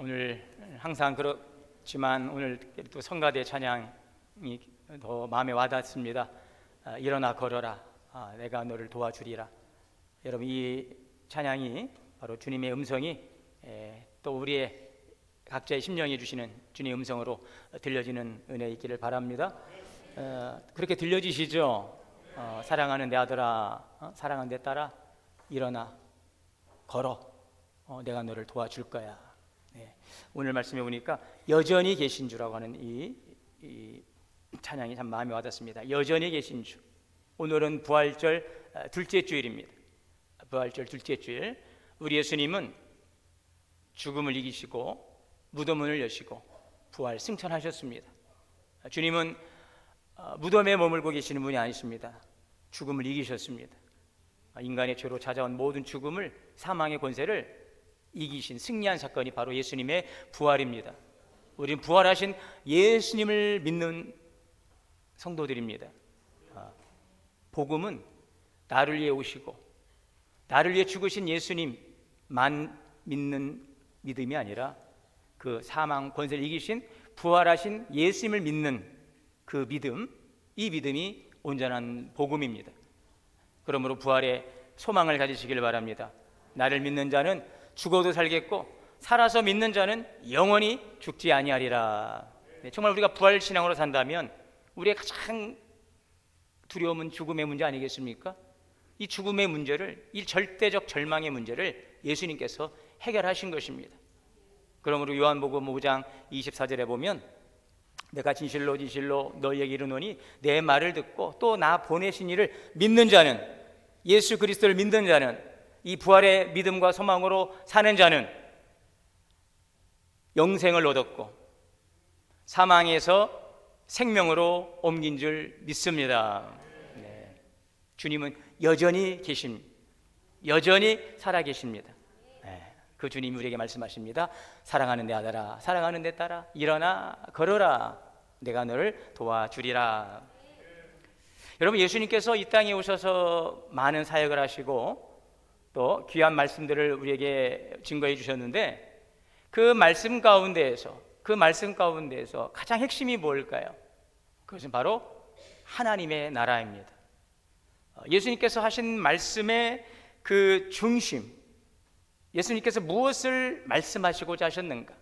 오늘 항상 그렇지만 오늘 또 성가대 찬양이 더 마음에 와닿습니다. 일어나 걸어라, 내가 너를 도와주리라. 여러분, 이 찬양이 바로 주님의 음성이 또 우리의 각자의 심령에 주시는 주님의 음성으로 들려지는 은혜 있기를 바랍니다. 그렇게 들려지시죠? 사랑하는 내 아들아, 사랑하는 내 딸아, 일어나 걸어, 내가 너를 도와줄 거야. 오늘 말씀해 보니까 여전히 계신 주라고 하는 이 찬양이 참 마음에 와닿습니다. 여전히 계신 주. 오늘은 부활절 둘째 주일입니다. 부활절 둘째 주일, 우리 예수님은 죽음을 이기시고 무덤문을 여시고 부활 승천하셨습니다. 주님은 무덤에 머물고 계시는 분이 아니십니다. 죽음을 이기셨습니다. 인간의 죄로 찾아온 모든 죽음을, 사망의 권세를 이기신 승리한 사건이 바로 예수님의 부활입니다. 우리는 부활하신 예수님을 믿는 성도들입니다. 복음은 나를 위해 오시고 나를 위해 죽으신 예수님만 믿는 믿음이 아니라 그 사망 권세를 이기신 부활하신 예수님을 믿는 그 믿음, 이 믿음이 온전한 복음입니다. 그러므로 부활의 소망을 가지시길 바랍니다. 나를 믿는 자는 죽어도 살겠고 살아서 믿는 자는 영원히 죽지 아니하리라. 정말 우리가 부활 신앙으로 산다면 우리의 가장 두려움은 죽음의 문제 아니겠습니까? 이 죽음의 문제를, 이 절대적 절망의 문제를 예수님께서 해결하신 것입니다. 그러므로 요한복음 5장 24절에 보면 내가 진실로 진실로 너희에게 이르노니 내 말을 듣고 또 나 보내신 이를 믿는 자는, 예수 그리스도를 믿는 자는, 이 부활의 믿음과 소망으로 사는 자는 영생을 얻었고 사망에서 생명으로 옮긴 줄 믿습니다. 주님은 여전히 여전히 살아계십니다. 그 주님이 우리에게 말씀하십니다. 사랑하는 내 아들아, 사랑하는 내 딸아, 일어나 걸어라, 내가 너를 도와주리라. 여러분, 예수님께서 이 땅에 오셔서 많은 사역을 하시고 또 귀한 말씀들을 우리에게 증거해 주셨는데 그 말씀 가운데에서 가장 핵심이 뭘까요? 그것은 바로 하나님의 나라입니다. 예수님께서 하신 말씀의 그 중심, 예수님께서 무엇을 말씀하시고자 하셨는가?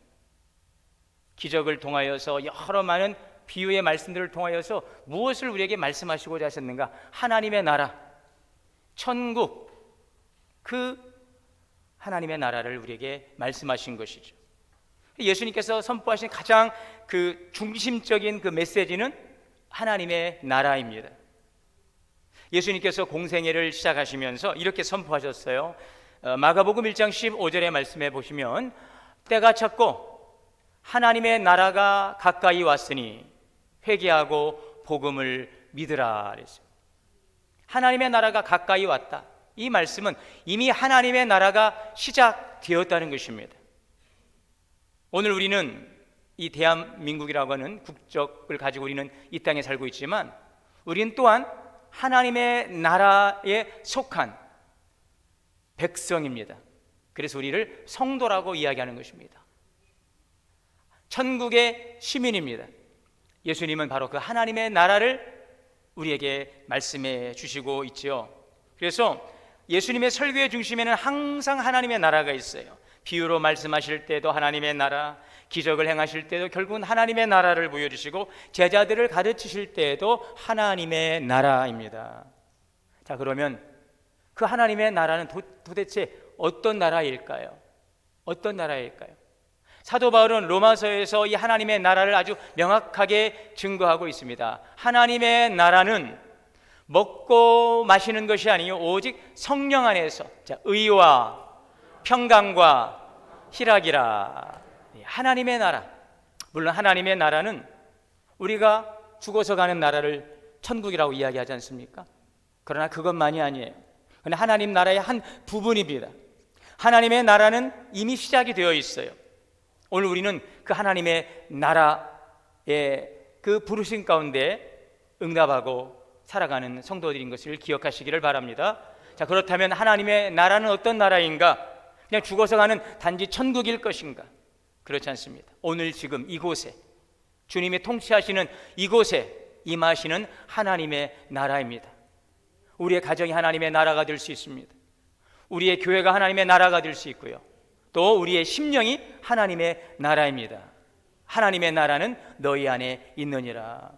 기적을 통하여서 여러 많은 비유의 말씀들을 통하여서 무엇을 우리에게 말씀하시고자 하셨는가? 하나님의 나라, 천국, 그 하나님의 나라를 우리에게 말씀하신 것이죠. 예수님께서 선포하신 가장 그 중심적인 그 메시지는 하나님의 나라입니다. 예수님께서 공생애를 시작하시면서 이렇게 선포하셨어요. 마가복음 1장 15절의 말씀에 보시면 때가 찼고 하나님의 나라가 가까이 왔으니 회개하고 복음을 믿으라 그랬어요. 하나님의 나라가 가까이 왔다. 이 말씀은 이미 하나님의 나라가 시작되었다는 것입니다. 오늘 우리는 이 대한민국이라고 하는 국적을 가지고 우리는 이 땅에 살고 있지만 우리는 또한 하나님의 나라에 속한 백성입니다. 그래서 우리를 성도라고 이야기하는 것입니다. 천국의 시민입니다. 예수님은 바로 그 하나님의 나라를 우리에게 말씀해 주시고 있지요. 그래서 예수님의 설교의 중심에는 항상 하나님의 나라가 있어요. 비유로 말씀하실 때도 하나님의 나라, 기적을 행하실 때도 결국은 하나님의 나라를 보여주시고 제자들을 가르치실 때에도 하나님의 나라입니다. 자, 그러면 그 하나님의 나라는 도대체 어떤 나라일까요? 어떤 나라일까요? 사도 바울은 로마서에서 이 하나님의 나라를 아주 명확하게 증거하고 있습니다. 하나님의 나라는 먹고 마시는 것이 아니요 오직 성령 안에서 의와 평강과 희락이라. 하나님의 나라, 물론 하나님의 나라는 우리가 죽어서 가는 나라를 천국이라고 이야기하지 않습니까? 그러나 그것만이 아니에요. 그러나 하나님 나라의 한 부분입니다. 하나님의 나라는 이미 시작이 되어 있어요. 오늘 우리는 그 하나님의 나라의 그 부르심 가운데 응답하고 살아가는 성도들인 것을 기억하시기를 바랍니다. 자, 그렇다면 하나님의 나라는 어떤 나라인가? 그냥 죽어서 가는 단지 천국일 것인가? 그렇지 않습니다. 오늘 지금 이곳에 주님이 통치하시는 이곳에 임하시는 하나님의 나라입니다. 우리의 가정이 하나님의 나라가 될 수 있습니다. 우리의 교회가 하나님의 나라가 될 수 있고요, 또 우리의 심령이 하나님의 나라입니다. 하나님의 나라는 너희 안에 있느니라.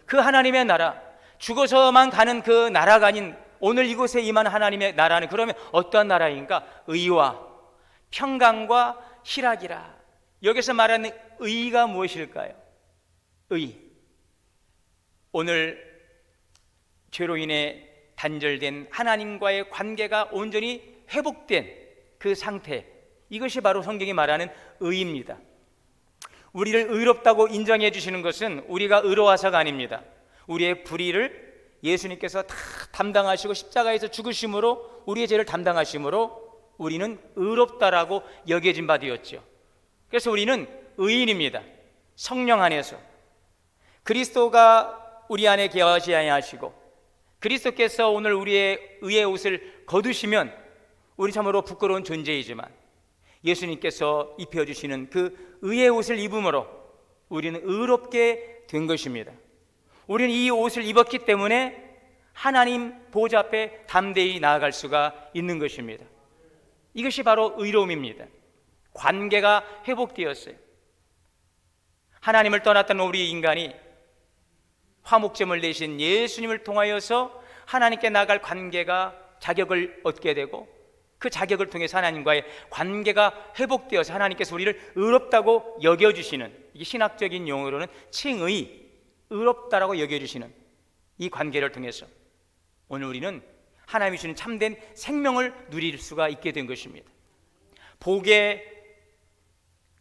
그 하나님의 나라, 죽어서만 가는 그 나라가 아닌 오늘 이곳에 임한 하나님의 나라는 그러면 어떠한 나라인가? 의와 평강과 희락이라. 여기서 말하는 의가 무엇일까요? 의. 오늘 죄로 인해 단절된 하나님과의 관계가 온전히 회복된 그 상태, 이것이 바로 성경이 말하는 의입니다. 우리를 의롭다고 인정해 주시는 것은 우리가 의로워서가 아닙니다. 우리의 불의를 예수님께서 다 담당하시고 십자가에서 죽으심으로 우리의 죄를 담당하심으로 우리는 의롭다라고 여겨진 바 되었죠. 그래서 우리는 의인입니다. 성령 안에서 그리스도가 우리 안에 계하지 아니하시고 그리스도께서 오늘 우리의 의의 옷을 거두시면 우리 참으로 부끄러운 존재이지만 예수님께서 입혀주시는 그 의의 옷을 입음으로 우리는 의롭게 된 것입니다. 우리는 이 옷을 입었기 때문에 하나님 보좌 앞에 담대히 나아갈 수가 있는 것입니다. 이것이 바로 의로움입니다. 관계가 회복되었어요. 하나님을 떠났던 우리 인간이 화목제물 대신 예수님을 통하여서 하나님께 나아갈 관계가 자격을 얻게 되고 그 자격을 통해서 하나님과의 관계가 회복되어서 하나님께서 우리를 의롭다고 여겨주시는, 이게 신학적인 용어로는 칭의, 의롭다라고 여겨주시는 이 관계를 통해서 오늘 우리는 하나님이 주시는 참된 생명을 누릴 수가 있게 된 것입니다. 복의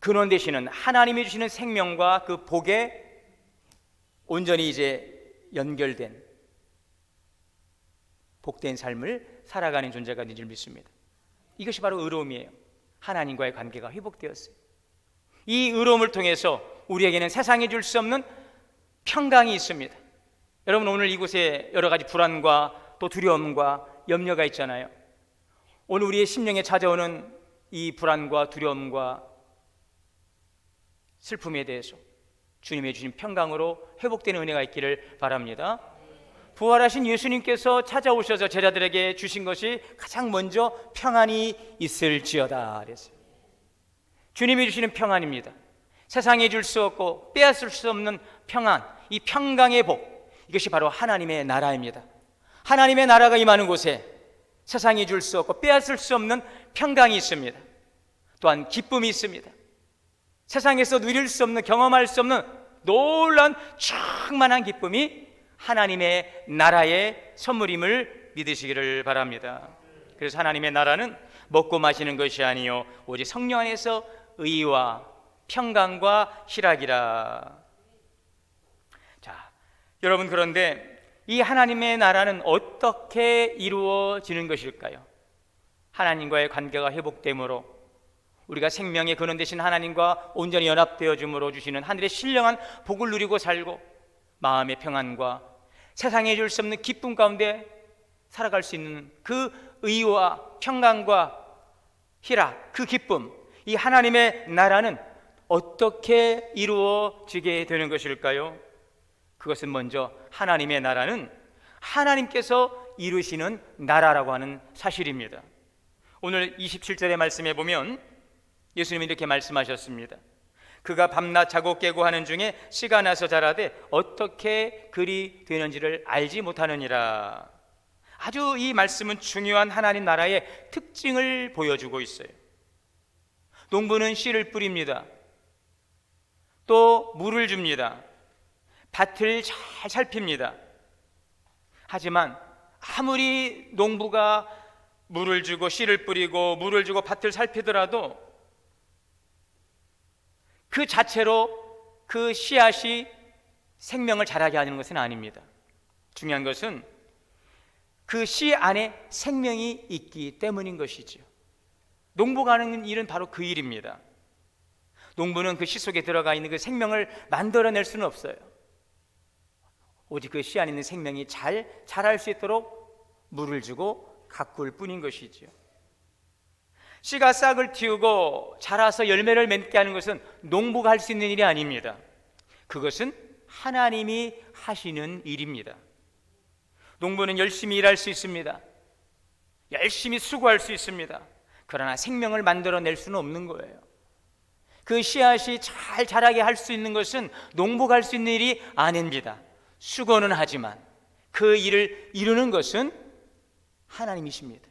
근원 되시는 하나님이 주시는 생명과 그 복에 온전히 이제 연결된 복된 삶을 살아가는 존재가 된 줄 믿습니다. 이것이 바로 의로움이에요. 하나님과의 관계가 회복되었어요. 이 의로움을 통해서 우리에게는 세상이 줄 수 없는 평강이 있습니다. 여러분, 오늘 이곳에 여러 가지 불안과 또 두려움과 염려가 있잖아요. 오늘 우리의 심령에 찾아오는 이 불안과 두려움과 슬픔에 대해서 주님의 주신 평강으로 회복되는 은혜가 있기를 바랍니다. 부활하신 예수님께서 찾아오셔서 제자들에게 주신 것이 가장 먼저 평안이 있을지어다 그랬어요. 주님이 주시는 평안입니다. 세상에 줄 수 없고 빼앗을 수 없는 평안, 이 평강의 복, 이것이 바로 하나님의 나라입니다. 하나님의 나라가 임하는 곳에 세상이 줄 수 없고 빼앗을 수 없는 평강이 있습니다. 또한 기쁨이 있습니다. 세상에서 누릴 수 없는, 경험할 수 없는 놀라운 충만한 기쁨이 하나님의 나라의 선물임을 믿으시기를 바랍니다. 그래서 하나님의 나라는 먹고 마시는 것이 아니요 오직 성령 안에서 의와 평강과 희락이라. 자, 여러분, 그런데 이 하나님의 나라는 어떻게 이루어지는 것일까요? 하나님과의 관계가 회복됨으로 우리가 생명의 근원 되신 하나님과 온전히 연합되어줌으로 주시는 하늘의 신령한 복을 누리고 살고 마음의 평안과 세상에 줄 수 없는 기쁨 가운데 살아갈 수 있는 그 의와 평강과 희락, 그 기쁨, 이 하나님의 나라는 어떻게 이루어지게 되는 것일까요? 그것은 먼저 하나님의 나라는 하나님께서 이루시는 나라라고 하는 사실입니다. 오늘 27절의 말씀에 보면 예수님이 이렇게 말씀하셨습니다. 그가 밤낮 자고 깨고 하는 중에 씨가 나서 자라되 어떻게 그리 되는지를 알지 못하느니라. 아주 이 말씀은 중요한 하나님 나라의 특징을 보여주고 있어요. 농부는 씨를 뿌립니다. 또 물을 줍니다. 밭을 잘 살핍니다. 하지만 아무리 농부가 물을 주고 씨를 뿌리고 물을 주고 밭을 살피더라도 그 자체로 그 씨앗이 생명을 자라게 하는 것은 아닙니다. 중요한 것은 그 씨 안에 생명이 있기 때문인 것이죠. 농부가 하는 일은 바로 그 일입니다. 농부는 그 씨 속에 들어가 있는 그 생명을 만들어낼 수는 없어요. 오직 그 씨 안에 있는 생명이 잘 자랄 수 있도록 물을 주고 가꿀 뿐인 것이죠. 씨가 싹을 틔우고 자라서 열매를 맺게 하는 것은 농부가 할 수 있는 일이 아닙니다. 그것은 하나님이 하시는 일입니다. 농부는 열심히 일할 수 있습니다. 열심히 수고할 수 있습니다. 그러나 생명을 만들어낼 수는 없는 거예요. 그 씨앗이 잘 자라게 할 수 있는 것은 농부가 할 수 있는 일이 아닙니다. 수고는 하지만 그 일을 이루는 것은 하나님이십니다.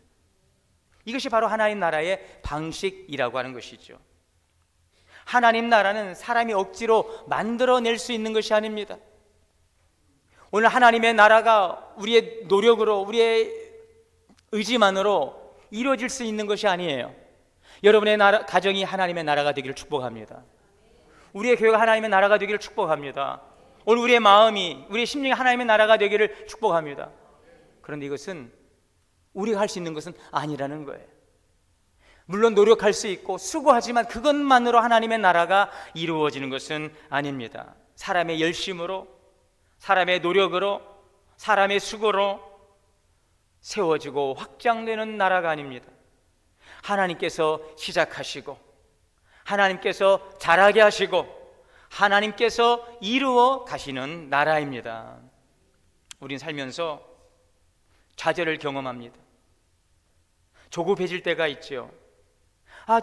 이것이 바로 하나님 나라의 방식이라고 하는 것이죠. 하나님 나라는 사람이 억지로 만들어낼 수 있는 것이 아닙니다. 오늘 하나님의 나라가 우리의 노력으로, 우리의 의지만으로 이루어질 수 있는 것이 아니에요. 여러분의 가정이 하나님의 나라가 되기를 축복합니다. 우리의 교회가 하나님의 나라가 되기를 축복합니다. 오늘 우리의 마음이, 우리의 심령이 하나님의 나라가 되기를 축복합니다. 그런데 이것은 우리가 할 수 있는 것은 아니라는 거예요. 물론 노력할 수 있고 수고하지만 그것만으로 하나님의 나라가 이루어지는 것은 아닙니다. 사람의 열심으로, 사람의 노력으로, 사람의 수고로 세워지고 확장되는 나라가 아닙니다. 하나님께서 시작하시고 하나님께서 자라게 하시고 하나님께서 이루어 가시는 나라입니다. 우린 살면서 좌절을 경험합니다. 조급해질 때가 있죠.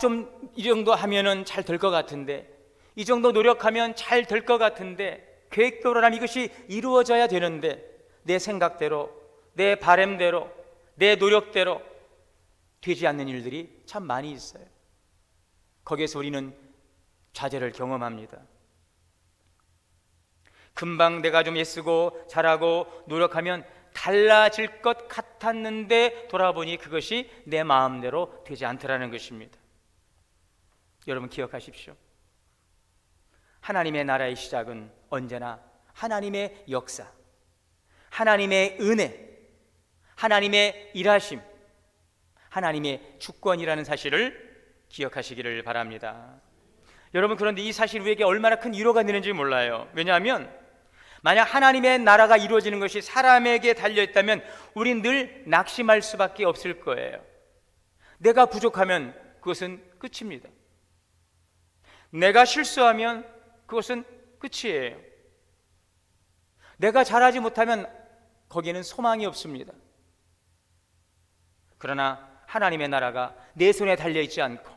좀 이 정도 하면은 잘 될 것 같은데, 이 정도 노력하면 잘 될 것 같은데, 계획대로라면 이것이 이루어져야 되는데 내 생각대로, 내 바람대로, 내 노력대로 되지 않는 일들이 참 많이 있어요. 거기에서 우리는 좌절을 경험합니다. 금방 내가 좀 애쓰고 잘하고 노력하면 달라질 것 같았는데 돌아보니 그것이 내 마음대로 되지 않더라는 것입니다. 여러분 기억하십시오. 하나님의 나라의 시작은 언제나 하나님의 역사, 하나님의 은혜, 하나님의 일하심, 하나님의 주권이라는 사실을 기억하시기를 바랍니다. 여러분, 그런데 이 사실이 우리에게 얼마나 큰 위로가 되는지 몰라요. 왜냐하면 만약 하나님의 나라가 이루어지는 것이 사람에게 달려있다면 우린 늘 낙심할 수밖에 없을 거예요. 내가 부족하면 그것은 끝입니다. 내가 실수하면 그것은 끝이에요. 내가 잘하지 못하면 거기에는 소망이 없습니다. 그러나 하나님의 나라가 내 손에 달려있지 않고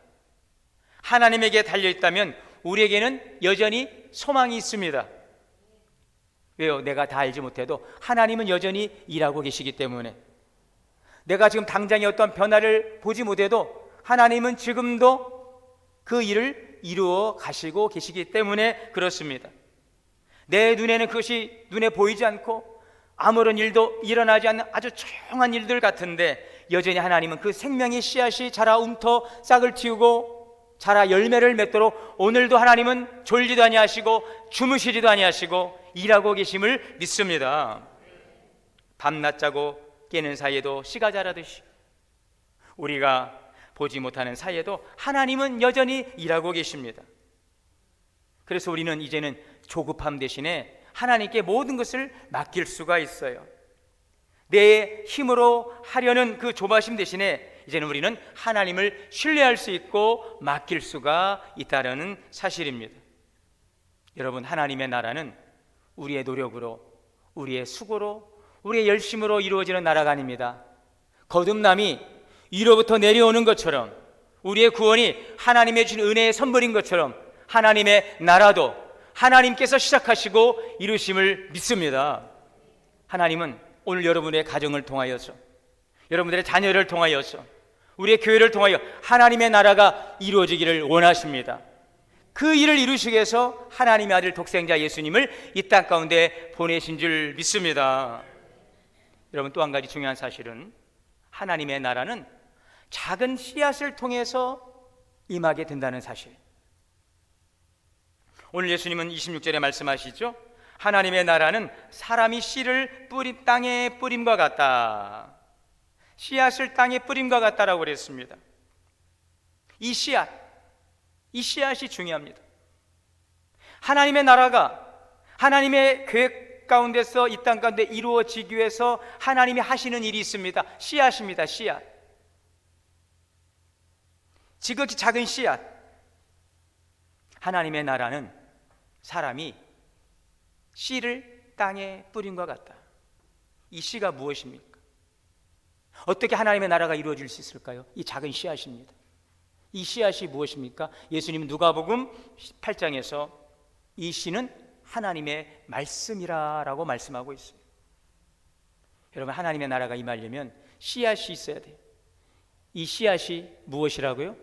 하나님에게 달려있다면 우리에게는 여전히 소망이 있습니다. 왜요? 내가 다 알지 못해도 하나님은 여전히 일하고 계시기 때문에, 내가 지금 당장의 어떤 변화를 보지 못해도 하나님은 지금도 그 일을 이루어 가시고 계시기 때문에 그렇습니다. 내 눈에는 그것이 눈에 보이지 않고 아무런 일도 일어나지 않는 아주 조용한 일들 같은데 여전히 하나님은 그 생명의 씨앗이 자라 움터 싹을 틔우고 자라 열매를 맺도록 오늘도 하나님은 졸지도 아니하시고 주무시지도 아니하시고 일하고 계심을 믿습니다. 밤낮 자고 깨는 사이에도 씨가 자라듯이 우리가 보지 못하는 사이에도 하나님은 여전히 일하고 계십니다. 그래서 우리는 이제는 조급함 대신에 하나님께 모든 것을 맡길 수가 있어요. 내 힘으로 하려는 그 조바심 대신에 이제는 우리는 하나님을 신뢰할 수 있고 맡길 수가 있다는 사실입니다. 여러분, 하나님의 나라는 우리의 노력으로, 우리의 수고로, 우리의 열심으로 이루어지는 나라가 아닙니다. 거듭남이 위로부터 내려오는 것처럼, 우리의 구원이 하나님의 주신 은혜의 선물인 것처럼 하나님의 나라도 하나님께서 시작하시고 이루심을 믿습니다. 하나님은 오늘 여러분의 가정을 통하여서, 여러분들의 자녀를 통하여서, 우리의 교회를 통하여 하나님의 나라가 이루어지기를 원하십니다. 그 일을 이루시기 위해서 하나님의 아들 독생자 예수님을 이 땅 가운데 보내신 줄 믿습니다. 여러분, 또 한 가지 중요한 사실은 하나님의 나라는 작은 씨앗을 통해서 임하게 된다는 사실. 오늘 예수님은 26절에 말씀하시죠. 하나님의 나라는 사람이 씨를 땅에 뿌림과 같다. 씨앗을 땅에 뿌림과 같다라고 그랬습니다. 이 씨앗이 중요합니다. 하나님의 나라가 하나님의 계획 가운데서 이 땅 가운데 이루어지기 위해서 하나님이 하시는 일이 있습니다. 씨앗입니다. 씨앗. 지극히 작은 씨앗. 하나님의 나라는 사람이 씨를 땅에 뿌린 것 같다. 이 씨가 무엇입니까? 어떻게 하나님의 나라가 이루어질 수 있을까요? 이 작은 씨앗입니다. 이 씨앗이 무엇입니까? 예수님은 누가복음 8장에서 이 씨는 하나님의 말씀이라고 말씀하고 있어요. 여러분, 하나님의 나라가 임하려면 씨앗이 있어야 돼요. 이 씨앗이 무엇이라고요?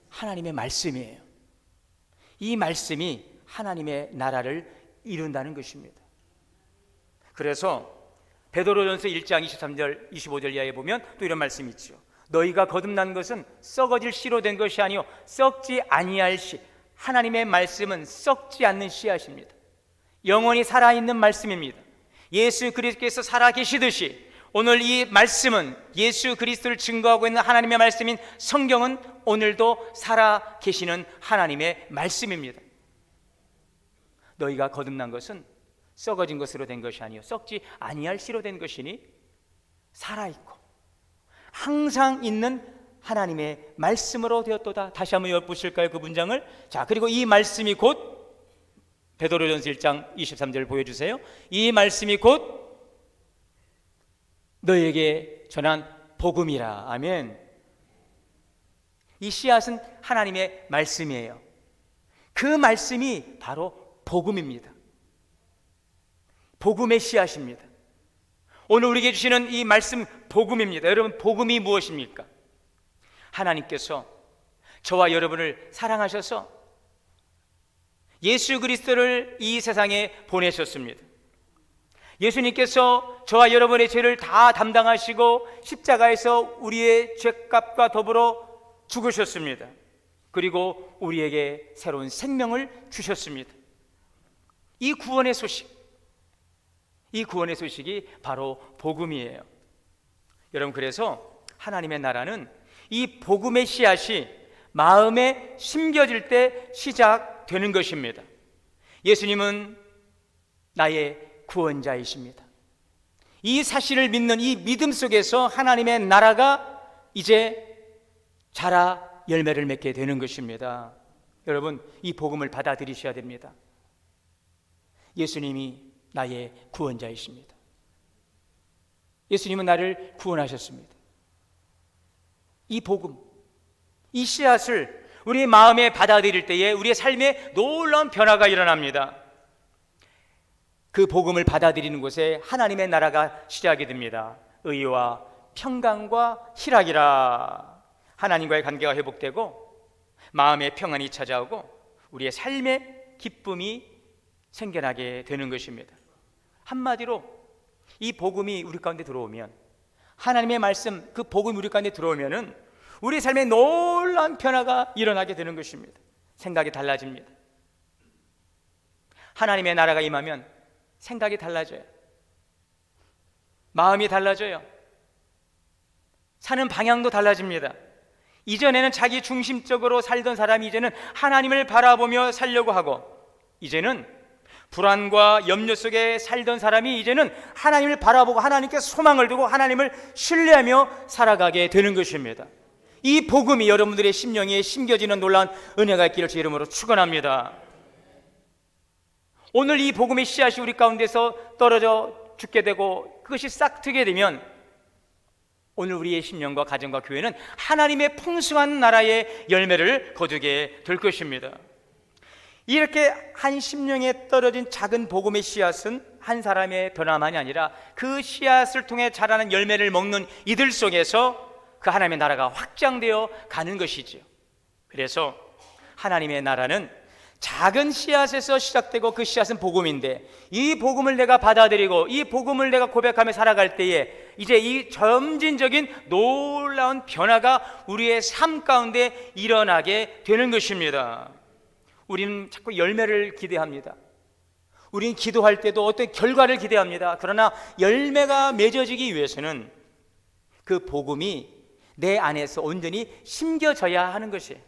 하나님의 말씀이에요. 이 말씀이 하나님의 나라를 이룬다는 것입니다. 그래서 베드로전서 1장 23절 25절 이하에 보면 또 이런 말씀이 있죠. 너희가 거듭난 것은 썩어질 씨로 된 것이 아니요 썩지 아니할 씨. 하나님의 말씀은 썩지 않는 씨앗입니다. 영원히 살아있는 말씀입니다. 예수 그리스도께서 살아계시듯이 오늘 이 말씀은, 예수 그리스도를 증거하고 있는 하나님의 말씀인 성경은 오늘도 살아계시는 하나님의 말씀입니다. 너희가 거듭난 것은 썩어진 것으로 된 것이 아니요 썩지 아니할 씨로 된 것이니 살아있고 항상 있는 하나님의 말씀으로 되었도다. 다시 한번 엿보실까요? 그 문장을. 자, 그리고 이 말씀이 곧 베드로전서 1장 23절 보여주세요. 이 말씀이 곧 너에게 전한 복음이라. 아멘. 이 씨앗은 하나님의 말씀이에요. 그 말씀이 바로 복음입니다. 복음의 씨앗입니다. 오늘 우리에게 주시는 이 말씀 복음입니다. 여러분, 복음이 무엇입니까? 하나님께서 저와 여러분을 사랑하셔서 예수 그리스도를 이 세상에 보내셨습니다. 예수님께서 저와 여러분의 죄를 다 담당하시고 십자가에서 우리의 죄값과 더불어 죽으셨습니다. 그리고 우리에게 새로운 생명을 주셨습니다. 이 구원의 소식이 바로 복음이에요. 여러분, 그래서 하나님의 나라는 이 복음의 씨앗이 마음에 심겨질 때 시작되는 것입니다. 예수님은 나의 구원자이십니다. 이 사실을 믿는 이 믿음 속에서 하나님의 나라가 이제 자라 열매를 맺게 되는 것입니다. 여러분, 이 복음을 받아들이셔야 됩니다. 예수님이 나의 구원자이십니다. 예수님은 나를 구원하셨습니다. 이 복음, 이 씨앗을 우리 마음에 받아들일 때에 우리의 삶에 놀라운 변화가 일어납니다. 그 복음을 받아들이는 곳에 하나님의 나라가 시작이 됩니다. 의와 평강과 희락이라. 하나님과의 관계가 회복되고 마음의 평안이 찾아오고 우리의 삶의 기쁨이 생겨나게 되는 것입니다. 한마디로 이 복음이 우리 가운데 들어오면, 하나님의 말씀, 그 복음이 우리 가운데 들어오면은 우리 삶에 놀라운 변화가 일어나게 되는 것입니다. 생각이 달라집니다. 하나님의 나라가 임하면 생각이 달라져요. 마음이 달라져요. 사는 방향도 달라집니다. 이전에는 자기 중심적으로 살던 사람이 이제는 하나님을 바라보며 살려고 하고, 이제는 불안과 염려 속에 살던 사람이 이제는 하나님을 바라보고 하나님께 소망을 두고 하나님을 신뢰하며 살아가게 되는 것입니다. 이 복음이 여러분들의 심령에 심겨지는 놀라운 은혜가 있기를 주 이름으로 축원합니다. 오늘 이 복음의 씨앗이 우리 가운데서 떨어져 죽게 되고 그것이 싹트게 되면 오늘 우리의 심령과 가정과 교회는 하나님의 풍성한 나라의 열매를 거두게 될 것입니다. 이렇게 한 심령에 떨어진 작은 복음의 씨앗은 한 사람의 변화만이 아니라 그 씨앗을 통해 자라는 열매를 먹는 이들 속에서 그 하나님의 나라가 확장되어 가는 것이지요. 그래서 하나님의 나라는 작은 씨앗에서 시작되고 그 씨앗은 복음인데, 이 복음을 내가 받아들이고 이 복음을 내가 고백하며 살아갈 때에 이제 이 점진적인 놀라운 변화가 우리의 삶 가운데 일어나게 되는 것입니다. 우리는 자꾸 열매를 기대합니다. 우리는 기도할 때도 어떤 결과를 기대합니다. 그러나 열매가 맺어지기 위해서는 그 복음이 내 안에서 온전히 심겨져야 하는 것이에요.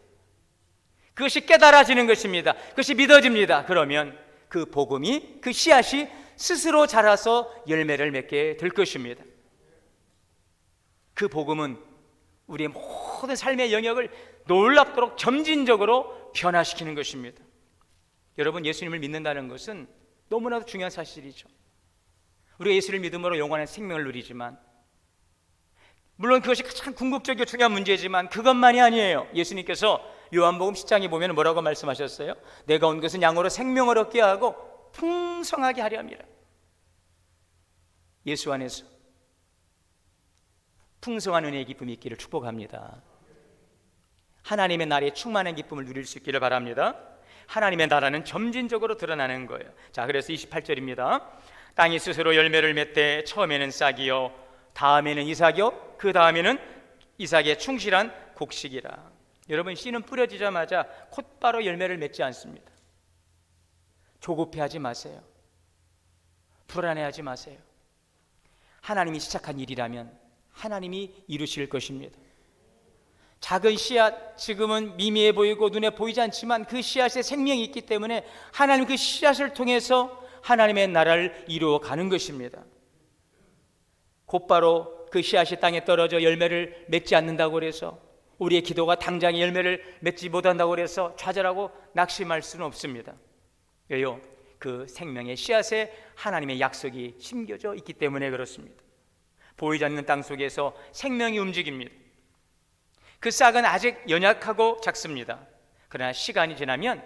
그것이 깨달아지는 것입니다. 그것이 믿어집니다. 그러면 그 복음이, 그 씨앗이 스스로 자라서 열매를 맺게 될 것입니다. 그 복음은 우리의 모든 삶의 영역을 놀랍도록 점진적으로 변화시키는 것입니다. 여러분, 예수님을 믿는다는 것은 너무나도 중요한 사실이죠. 우리가 예수를 믿음으로 영원한 생명을 누리지만, 물론 그것이 가장 궁극적이고 중요한 문제지만 그것만이 아니에요. 예수님께서 요한복음 10장에 보면 뭐라고 말씀하셨어요? 내가 온 것은 양으로 생명을 얻게 하고 풍성하게 하려 함이라. 예수 안에서 풍성한 은혜의 기쁨이 있기를 축복합니다. 하나님의 나라의 충만한 기쁨을 누릴 수 있기를 바랍니다. 하나님의 나라는 점진적으로 드러나는 거예요. 자, 그래서 28절입니다. 땅이 스스로 열매를 맺되 처음에는 싹이요, 다음에는 이삭이요, 그 다음에는 이삭의 충실한 곡식이라. 여러분, 씨는 뿌려지자마자 곧바로 열매를 맺지 않습니다. 조급해하지 마세요. 불안해하지 마세요. 하나님이 시작한 일이라면 하나님이 이루실 것입니다. 작은 씨앗, 지금은 미미해 보이고 눈에 보이지 않지만 그 씨앗에 생명이 있기 때문에 하나님 그 씨앗을 통해서 하나님의 나라를 이루어가는 것입니다. 곧바로 그 씨앗이 땅에 떨어져 열매를 맺지 않는다고 해서, 우리의 기도가 당장에 열매를 맺지 못한다고 해서 좌절하고 낙심할 수는 없습니다. 왜요? 그 생명의 씨앗에 하나님의 약속이 심겨져 있기 때문에 그렇습니다. 보이지 않는 땅 속에서 생명이 움직입니다. 그 싹은 아직 연약하고 작습니다. 그러나 시간이 지나면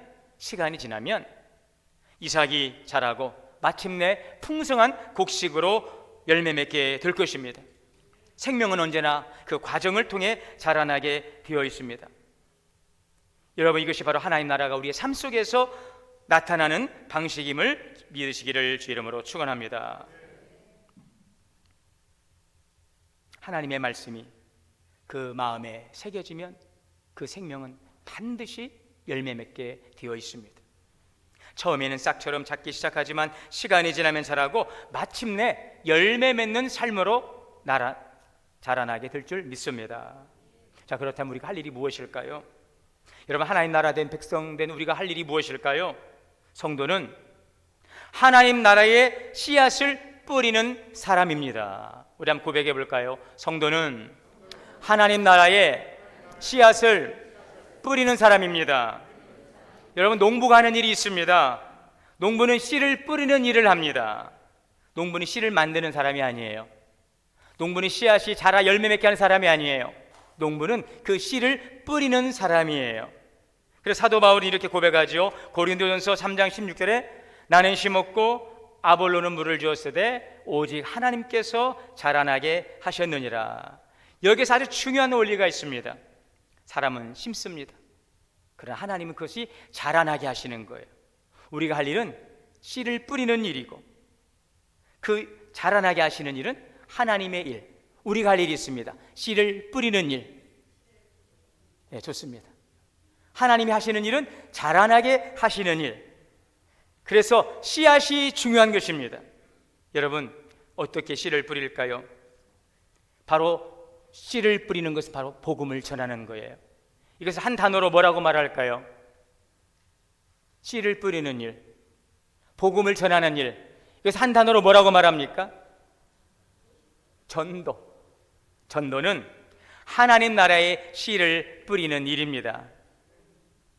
이삭이 자라고 마침내 풍성한 곡식으로 열매 맺게 될 것입니다. 생명은 언제나 그 과정을 통해 자라나게 되어 있습니다. 여러분, 이것이 바로 하나님 나라가 우리의 삶 속에서 나타나는 방식임을 믿으시기를 주 이름으로 축원합니다. 하나님의 말씀이 그 마음에 새겨지면 그 생명은 반드시 열매 맺게 되어 있습니다. 처음에는 싹처럼 작기 시작하지만 시간이 지나면 자라고 마침내 열매 맺는 삶으로 자라나게 될 줄 믿습니다. 자, 그렇다면 우리가 할 일이 무엇일까요? 여러분, 하나님 나라 된 백성 된 우리가 할 일이 무엇일까요? 성도는 하나님 나라의 씨앗을 뿌리는 사람입니다. 우리 한번 고백해 볼까요? 성도는 하나님 나라의 씨앗을 뿌리는 사람입니다. 여러분, 농부가 하는 일이 있습니다. 농부는 씨를 뿌리는 일을 합니다. 농부는 씨를 만드는 사람이 아니에요. 농부는 씨앗이 자라 열매 맺게 하는 사람이 아니에요. 농부는 그 씨를 뿌리는 사람이에요. 그래서 사도 바울이 이렇게 고백하죠. 고린도전서 3장 16절에 나는 심었고 아볼로는 물을 주었으되 오직 하나님께서 자라나게 하셨느니라. 여기서 아주 중요한 원리가 있습니다. 사람은 심습니다. 그러나 하나님은 그것이 자라나게 하시는 거예요. 우리가 할 일은 씨를 뿌리는 일이고, 그 자라나게 하시는 일은 하나님의 일. 우리가 할 일이 있습니다. 씨를 뿌리는 일. 네, 좋습니다. 하나님이 하시는 일은 자라나게 하시는 일. 그래서 씨앗이 중요한 것입니다. 여러분, 어떻게 씨를 뿌릴까요? 바로 씨를 뿌리는 것은 바로 복음을 전하는 거예요. 이것을 한 단어로 뭐라고 말할까요? 씨를 뿌리는 일, 복음을 전하는 일. 이것을 한 단어로 뭐라고 말합니까? 전도. 전도는 하나님 나라의 씨를 뿌리는 일입니다.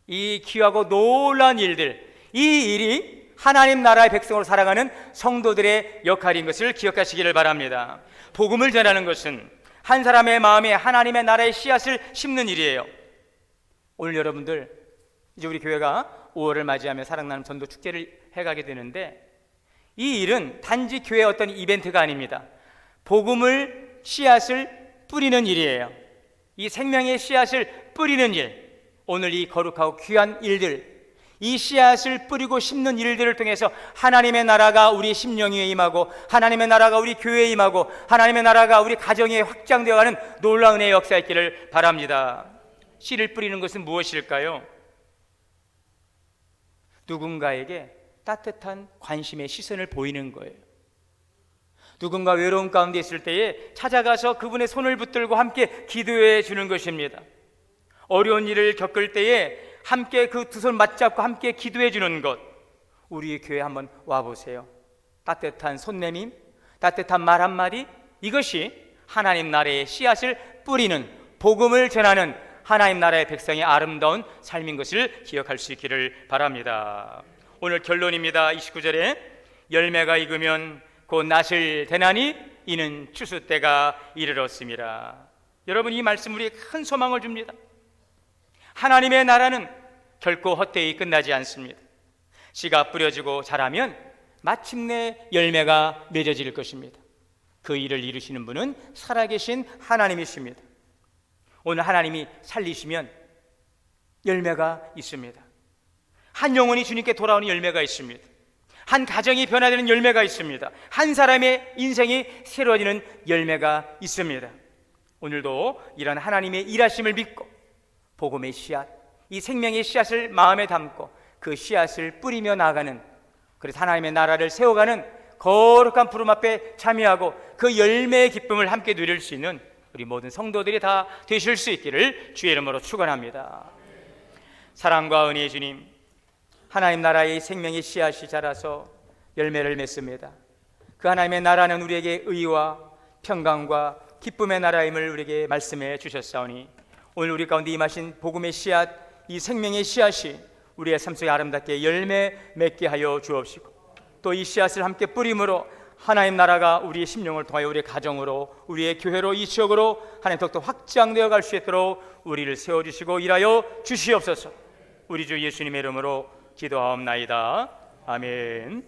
이 귀하고 놀라운 일들, 이 일이 하나님 나라의 백성으로 살아가는 성도들의 역할인 것을 기억하시기를 바랍니다. 복음을 전하는 것은 한 사람의 마음에 하나님의 나라의 씨앗을 심는 일이에요. 오늘 여러분들, 이제 우리 교회가 5월을 맞이하며 사랑 나눔 전도 축제를 해가게 되는데, 이 일은 단지 교회의 어떤 이벤트가 아닙니다. 복음을 씨앗을 뿌리는 일이에요. 이 생명의 씨앗을 뿌리는 일, 오늘 이 거룩하고 귀한 일들, 이 씨앗을 뿌리고 심는 일들을 통해서 하나님의 나라가 우리 심령 위에 임하고, 하나님의 나라가 우리 교회에 임하고, 하나님의 나라가 우리 가정에 확장되어가는 놀라운 은혜의 역사 있기를 바랍니다. 씨를 뿌리는 것은 무엇일까요? 누군가에게 따뜻한 관심의 시선을 보이는 거예요. 누군가 외로운 가운데 있을 때에 찾아가서 그분의 손을 붙들고 함께 기도해 주는 것입니다. 어려운 일을 겪을 때에 함께 그 두 손 맞잡고 함께 기도해 주는 것. 우리 교회 한번 와보세요. 따뜻한 손내밈, 따뜻한 말 한마디, 이것이 하나님 나라의 씨앗을 뿌리는, 복음을 전하는 하나님 나라의 백성의 아름다운 삶인 것을 기억할 수 있기를 바랍니다. 오늘 결론입니다. 29절에 열매가 익으면 곧 낫을 대나니 이는 추수 때가 이르렀습니다. 여러분, 이 말씀 우리에게 큰 소망을 줍니다. 하나님의 나라는 결코 헛되이 끝나지 않습니다. 씨가 뿌려지고 자라면 마침내 열매가 맺어질 것입니다. 그 일을 이루시는 분은 살아계신 하나님이십니다. 오늘 하나님이 살리시면 열매가 있습니다. 한 영혼이 주님께 돌아오는 열매가 있습니다. 한 가정이 변화되는 열매가 있습니다. 한 사람의 인생이 새로워지는 열매가 있습니다. 오늘도 이런 하나님의 일하심을 믿고 복음의 씨앗, 이 생명의 씨앗을 마음에 담고 그 씨앗을 뿌리며 나아가는, 그래서 하나님의 나라를 세워가는 거룩한 푸름 앞에 참여하고 그 열매의 기쁨을 함께 누릴 수 있는 우리 모든 성도들이 다 되실 수 있기를 주의 이름으로 축원합니다. 사랑과 은혜의 주님, 하나님 나라의 생명의 씨앗이 자라서 열매를 맺습니다. 그 하나님의 나라는 우리에게 의와 평강과 기쁨의 나라임을 우리에게 말씀해 주셨사오니 오늘 우리 가운데 임하신 복음의 씨앗, 이 생명의 씨앗이 우리의 삶 속에 아름답게 열매 맺게 하여 주옵시고, 또 이 씨앗을 함께 뿌림으로 하나님 나라가 우리의 심령을 통하여 우리의 가정으로, 우리의 교회로, 이 지역으로 하나님 더욱더 확장되어 갈 수 있도록 우리를 세워주시고 일하여 주시옵소서. 우리 주 예수님의 이름으로 기도하옵나이다. 아멘.